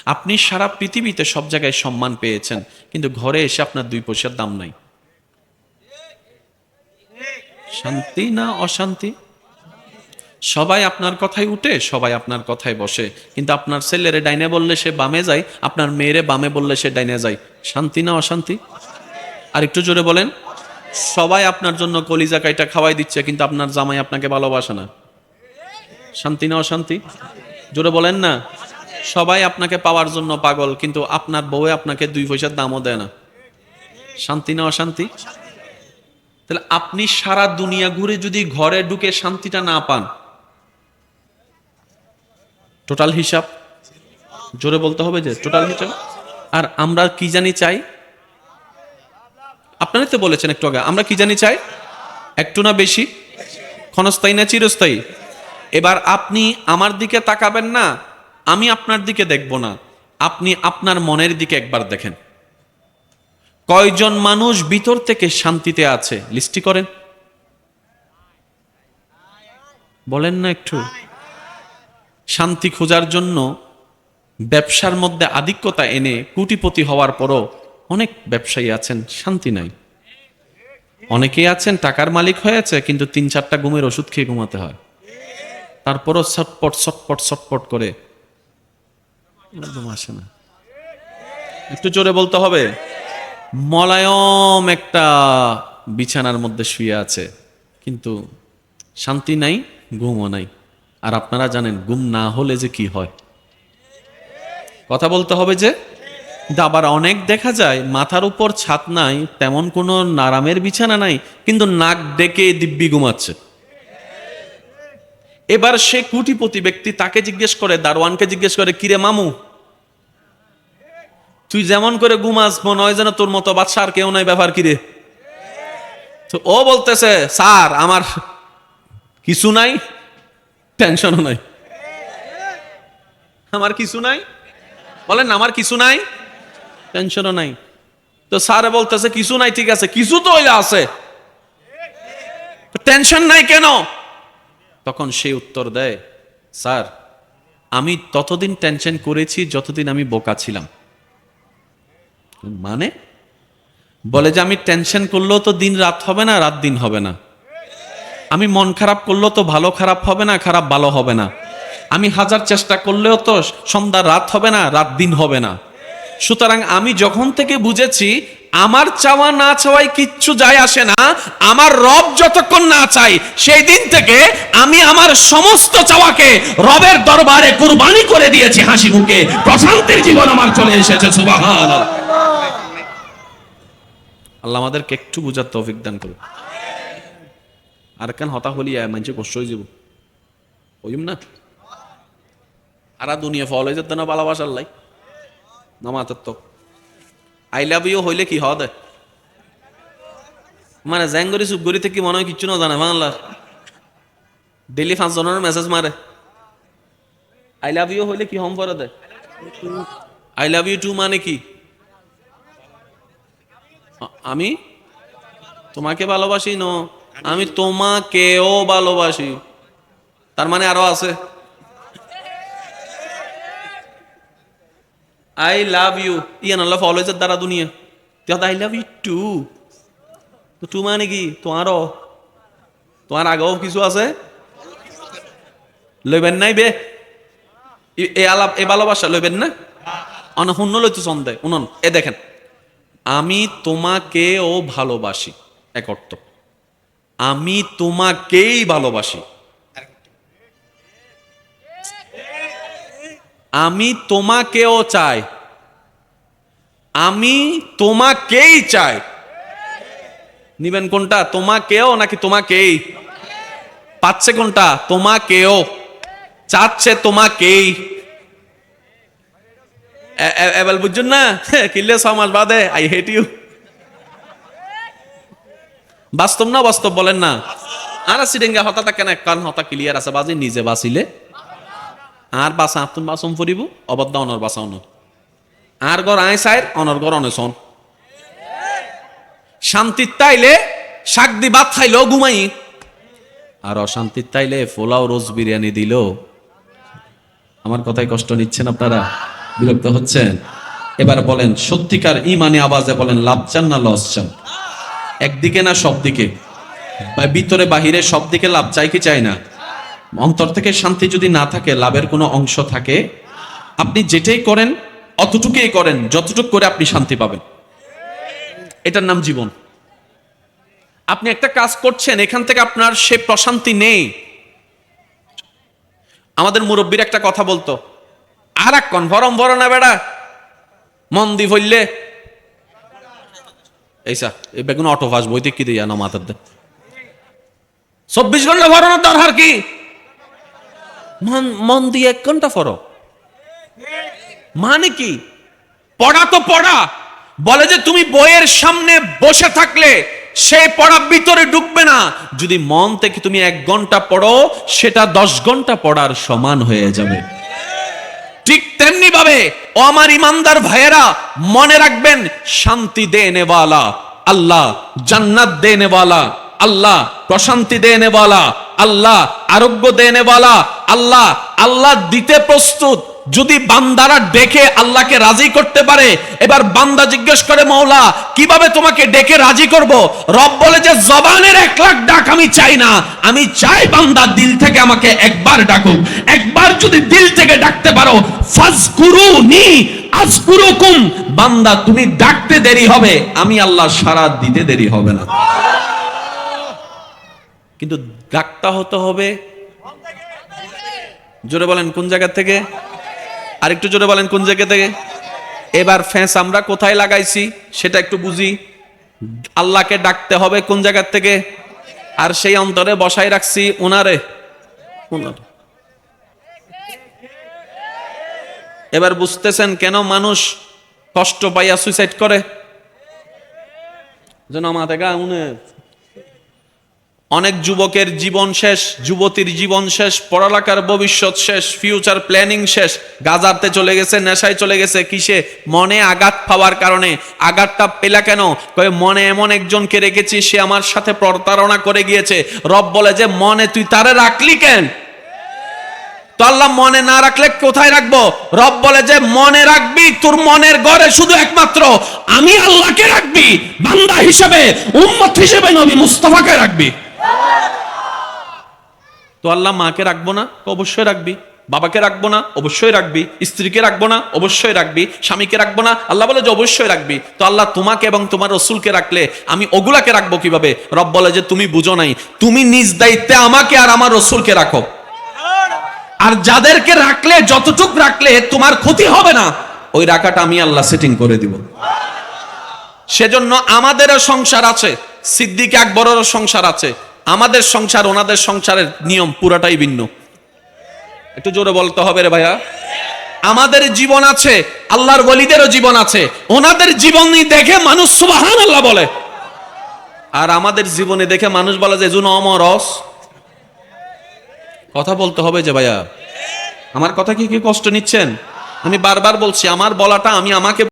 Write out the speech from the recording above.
আপনি সারা পৃথিবীতে সব জায়গায় সম্মান পেয়েছেন, কিন্তু ঘরে এসে আপনার 2 পয়সার দাম নাই। শান্তি না অশান্তি? সবাই আপনার কথায় উঠে, সবাই আপনার কথায় বসে, কিন্তু আপনার ছেলেরে ডাইনে বললে সে বামে যায়, আপনার মেয়েরে বামে বললে সে ডাইনে যায়। শান্তি না অশান্তি? আর একটু জোরে বলেন। সবাই আপনার জন্য কলিজা কাইটা খাওয়াই দিচ্ছে, কিন্তু আপনার জামাই আপনাকে ভালোবাসে না। শান্তি না অশান্তি? জোরে বলেন না। সবাই আপনাকে পাওয়ার জন্য পাগল, কিন্তু আপনার বউয়ে আপনাকে 2 পয়সার দামও দেয় না। শান্তি না অশান্তি? তাহলে আপনি সারা দুনিয়া ঘুরে যদি ঘরে ঢুকে শান্তিটা না পান, টোটাল হিসাব জোরে বলতে হবে যে টোটাল হিসাব। আর আমরা কি জানি চাই? আপনারাই তো বলেছেন একটু আগে, আমরা কি জানি চাই? একটু না বেশি? ক্ষণস্থায়ী না চিরস্থায়ী? এবার আপনি আমার দিকে তাকাবেন না, আমি আপনার দিকে দেখব না, আপনি আপনার মনের দিকে একবার দেখেন। কয়জন মানুষ ভিতর থেকে শান্তিতে আছে লিস্টি করেন, বলেন না একটু। শান্তি খোঁজার জন্য ব্যবসার মধ্যে আধিক্যতা এনে কোটিপতি হওয়ার পরও অনেক ব্যবসায়ী আছেন শান্তি নাই। অনেকেই আছেন টাকার মালিক হয়েছে, কিন্তু 3-4টা ঘুমের ওষুধ খেয়ে ঘুমাতে হয়, তারপরও ছটপট ছটপট ছটপট করে ঘুম আসে না। একটু জোরে বলতে হবে। মলায়ম একটা বিছানার মধ্যে শুয়ে আছে, কিন্তু শান্তি নাই, ঘুমও নাই। আর আপনারা জানেন ঘুম না হলে যে কি হয়। কথা বলতে হবে যে। কিন্তু আবার অনেক দেখা যায় মাথার উপর ছাদ নাই, তেমন কোনো আরামের বিছানা নাই, কিন্তু নাক ডেকে দিব্যি ঘুমাচ্ছে। এবার সে কোটিপতি ব্যক্তি, তাকে জিজ্ঞেস করে, দারোয়ানকে জিজ্ঞেস করে, কিরে মামু, তুই যেমন করে ঘুমাস মনে হয় যেন তোর মতো বাদশা আর কেউ নাই, ব্যাপার কিরে? তো ও বলতেছে, স্যার আমার কিছু নাই, টেনশনও নাই। আমার কিছু নাই, বলেন আমার কিছু নাই, টেনশনও নাই। তো স্যার বলতেছে কিছু নাই, ঠিক আছে, কিছু তো হইলে আছে, টেনশন নাই কেন? তখন সে উত্তর দেয়, স্যার আমি ততদিন টেনশন করেছি যতদিন আমি বোকা ছিলাম। মানে? বলে যে আমি টেনশন করলেও তো দিন রাত হবে না, রাত দিন হবে না। আমি মন খারাপ করলেও তো ভালো খারাপ হবে না, খারাপ ভালো হবে না। আমি হাজার চেষ্টা করলেও তো সন্ধ্যা রাত হবে না, রাত দিন হবে না। সুতরাং আমি যখন থেকে বুঝেছি আমার চাওয়া না চাওয়াই কিচ্ছু যায় আসে না, আমার রব যতক্ষণ না চাই, সেই দিন থেকে আমি আমার সমস্ত চাওয়াকে রবের দরবারে কুরবানি করে দিয়েছি হাসি মুখে। প্রশান্তির জীবন আমার চলে এসেছে। সুবহানাল্লাহ। আল্লাহ আমাদেরকে একটু বুঝার তৌফিক দান করুন। আর কেন হতা হলি মানুষে কষ্ট হয়ে যাব, হইম না। আর দুনিয়া ফল হয়ে যেত না ভালোবাসার লাই নামাতের তো। আই লাভ ইউ হইলে কি হওয়া দেয়, মানে জ্যাঙ্গরি সুপগরি থেকে মনে হয় কিচ্ছু না জানে বাংলা। ডেলি 5 জনের মেসেজ মারে, আই লাভ ইউ হইলে কি হম করে দেয়। আই লাভ ইউ টু মানে কি? আমি তোমাকে ভালোবাসি, ন আমি তোমাকেও ভালোবাসি, তার মানে আরো আছে। আই লাভ ইউ ইয়ান আল্লাহ ফলোজের দ্বারা দুনিয়া, আই লাভ ইউ টু, তো টু মানে কি? তোমারও, তোমার আগেও কিছু আছে, লইবেন নাই বে এ আলাপ, এ ভালোবাসা লইবেন না। শূন্য লইতে চন্দে উনন। এ দেখেন, আমি তোমাকেও ভালোবাসি এক অর্থ, আমি তোমাকেই ভালোবাসি, আমি তোমাকেও চাই, আমি তোমাকেই চাই। নিবেন কোনটা? তোমাকেও নাকি তোমাকেই? পাচ্ছে কোনটা? তোমাকেও। চাচ্ছে তোমাকেই। এবার বুঝছেন না? কিনলে 6 মাস বাদে আই হেট ইউ। বাস্তব না বাস্তব বলেন না। আর সিডেঙ্গা হতা কেন, কারণ হতা ক্লিয়ার আছে, বাজে নিজে বাঁচিলে আর বাসা আপন বাসন ফুরিব, অবদ্ধ অনর বাসা অনর, আর গড় আয় সাইর অনর গড় অনশন। শান্তির তাইলে শাক দি ভাত খাইলেও ঘুমাই, আর অশান্তির তাইলে পোলাও রোজ বিরিয়ানি দিল। আমার কথায় কষ্ট নিচ্ছেন আপনারা? বিরক্ত হচ্ছেন? এবার বলেন সত্যিকার ইমানি আওয়াজে বলেন, লাভ চান না লস চান? একদিকে না সব দিকে? বা ভিতরে বাহিরে সব দিকে লাভ চাই কি চাই না? অন্তর থেকে শান্তি যদি না থাকে, লাভের কোনো অংশ থাকে? আপনি যেটাই করেন অতটুকুই করেন যতটুকু করে আপনি শান্তি পাবেন। এটার নাম জীবন। আপনি একটা কাজ করছেন, এখান থেকে আপনার সে প্রশান্তি নেই। আমাদের মুরব্বীর একটা কথা বলতো, আর এক কন ভরম ভর না বেড়া মন দি ফইলে এইসা এই বেগুন অটো ফাস বইতে কি দিয়া না মাথার দে 24 ঘন্টা ভরানোর দরকার কি? মন মন দিয়ে 1 ঘন্টা ফরো। মানে কি? পড়া তো পড়া। বলে যে তুমি বইয়ের সামনে বসে থাকলে সেই পড়া ভিতরে ঢুকবে না। যদি মন থেকে তুমি 1 ঘন্টা পড়ো, সেটা 10 ঘন্টা পড়ার সমান হয়ে যাবে। ঠিক তেমনি ভাবে ও আমার ইমানদার ভাইয়েরা, মনে রাখবেন শান্তি দেনে ওয়ালা আল্লাহ, জান্নাত দেনে ওয়ালা আল্লাহ, প্রশান্তি দেনে ওয়ালা আল্লাহ, আরোগ্য দেনে ওয়ালা আল্লাহ। আল্লাহ দিতে প্রস্তুত যদি বান্দারা ডেকে আল্লাহকে রাজি করতে পারে। এবার বান্দা জিজ্ঞেস করে, মওলা কিভাবে তোমাকে ডেকে রাজি করব? রব বলে যে জবানের 1 লাখ ডাক আমি চাই না, আমি চাই বান্দা দিল থেকে আমাকে একবার ডাকুক। একবার যদি দিল থেকে ডাকতে পারো, ফাজকুরুনি আযকুরুকুম, বান্দা তুমি ডাকতে দেরি হবে, আমি আল্লাহ সাড়া দিতে দেরি হবে না। কিন্তু ডাকতে হতে হবে, জোরে বলেন কোন জায়গা থেকে? আর একটু জোরে বলেন কোন জায়গা থেকে? এবার ফ্যাঁস আমরা কোথায় লাগাইছি সেটা একটু বুঝি। আল্লাহকে ডাকতে হবে কোন জায়গা থেকে? আর সেই অন্তরে বসাই রাখছি ওনারে। এবার বুঝতেছেন কেন মানুষ কষ্ট পাইয়া সুইসাইড করে? যেন মাথা গা উনে অনেক যুবকের জীবন শেষ, যুবতীর জীবন শেষ, পড়ালেখার ভবিষ্যৎ শেষ, ফিউচার প্ল্যানিং শেষ, গাজাতে চলে গেছে, নেশায় চলে গেছে। কিসে? মনে আঘাত পাওয়ার কারণে। আঘাতটা পেলা কেন? কয়ে মনে এমন একজনকে রেখেছি, সে আমার সাথে প্রতারণা করে গিয়েছে। রব বলে যে মনে তুই তারে রাখলি কেন? তো আল্লাহ মনে না রাখলে কোথায় রাখবো? রব বলে যে মনে রাখবি, তোর মনের ঘরে শুধু একমাত্র আমি আল্লাহকে রাখবি, বান্দা হিসেবে, উম্মত হিসেবে নবী মুস্তাফাকে রাখবি। তো আল্লাহ মাকে রাখবো না? অবশ্যই রাখবি। বাবাকে রাখবো না? অবশ্যই রাখবি। স্ত্রীকে রাখবো না? অবশ্যই রাখবি। স্বামীকে রাখবো না? আল্লাহ বলে যে অবশ্যই রাখবি। তো আল্লাহ তোমাকে এবং তোমার রসুলকে রাখলে আমি ওগুলাকে রাখবো কিভাবে? রব বলে যে তুমি বুঝো নাই, তুমি নিজ দায়িত্বে আমাকে আর আমার রসুলকে রাখো। আর যাদেরকে রাখলে, যতটুক রাখলে তোমার ক্ষতি হবে না, ওই রাখাটা আমি আল্লাহ সেটিং করে দিব। সেজন্য আমাদেরও সংসার আছে, সিদ্দিক আকবরেরও সংসার আছে। আমাদের সংসার ওনাদের সংসারের নিয়ম পুরাটাই ভিন্ন। একটু জোরে বলতে হবে রে ভাইয়া। আমাদের জীবন আছে, আল্লাহর ওলিদেরও জীবন আছে। ওনাদের জীবনী দেখে মানুষ সুবহানাল্লাহ বলে, আর আমাদের জীবনে দেখে মানুষ বলে যে জুন অমরস। কথা বলতে হবে যে ভাইয়া। আমার কথা কি কষ্ট নিচ্ছেন? আমি বারবার বলছি, আমার বলাটা আমি আমাকে